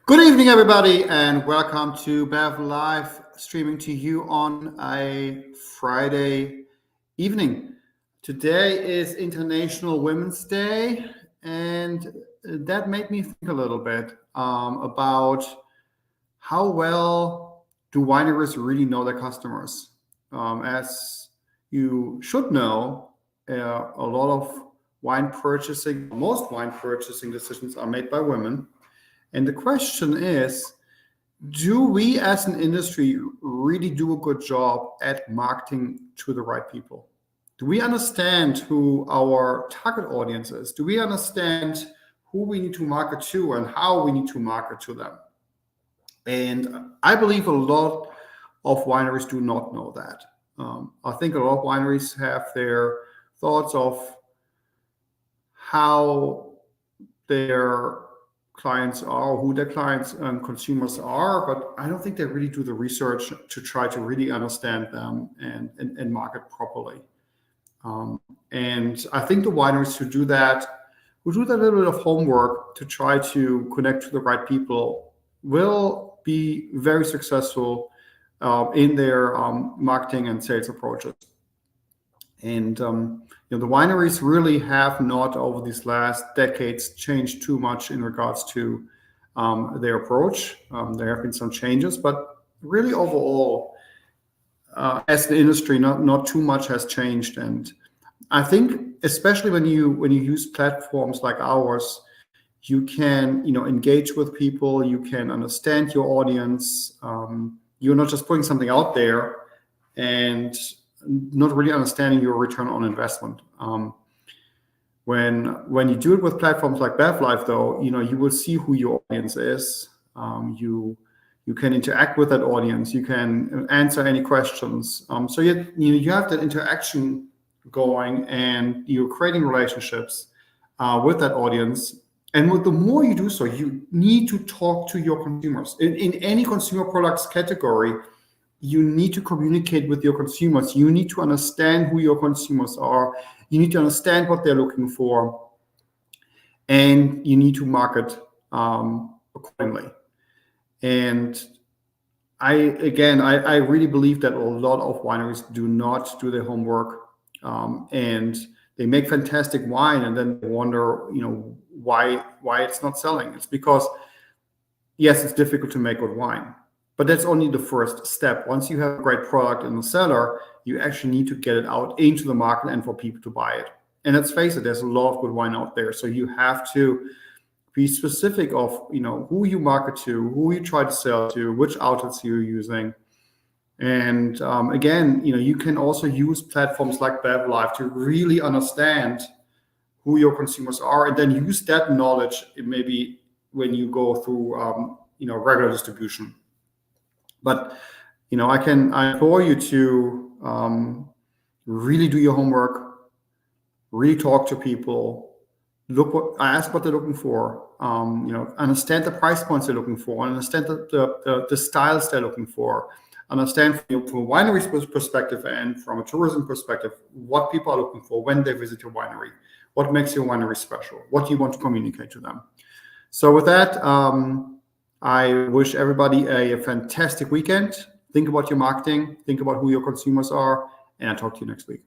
Good evening, everybody, and welcome to BevLive, streaming to you on a Friday evening. Today is International Women's Day, and that made me think a little bit about how well do wineries really know their customers. As you should know, a lot of most wine purchasing decisions are made by women. And the question is, do we as an industry really do a good job at marketing to the right people? Do we understand who our target audience is? Do we understand who we need to market to and how we need to market to them? And I believe a lot of wineries do not know that. I think a lot of wineries have their thoughts of how their clients are, who their clients and consumers are, but I don't think they really do the research to try to really understand them and market properly. And I think the wineries who do that little bit of homework to try to connect to the right people will be very successful in their marketing and sales approaches. And the wineries really have not, over these last decades, changed too much in regards to their approach. There have been some changes, but really overall, as an industry, not too much has changed. And I think, especially when you use platforms like ours, you can engage with people, you can understand your audience. You're not just putting something out there and not really understanding your return on investment. When you do it with platforms like BevLive, though, you will see who your audience is. You can interact with that audience. You can answer any questions. So you have that interaction going, and you're creating relationships with that audience. And the more you do so, you need to talk to your consumers. In any consumer products category, you need to communicate with your consumers. You need to understand who your consumers are. You need to understand what they're looking for. And you need to market accordingly. And I really believe that a lot of wineries do not do their homework. And they make fantastic wine and then they wonder, why it's not selling. It's because, yes, it's difficult to make good wine. But that's only the first step. Once you have a great product in the cellar, you actually need to get it out into the market and for people to buy it. And let's face it, there's a lot of good wine out there. So you have to be specific of, who you market to, who you try to sell to, which outlets you're using. And again, you can also use platforms like BevLive to really understand who your consumers are, and then use that knowledge maybe when you go through, regular distribution. But I implore you to really do your homework, really talk to people, ask what they're looking for, understand the price points they're looking for, understand the styles they're looking for, understand from a winery's perspective and from a tourism perspective what people are looking for when they visit your winery, what makes your winery special, what you want to communicate to them. So with that, I wish everybody a fantastic weekend. Think about your marketing, think about who your consumers are, and I'll talk to you next week.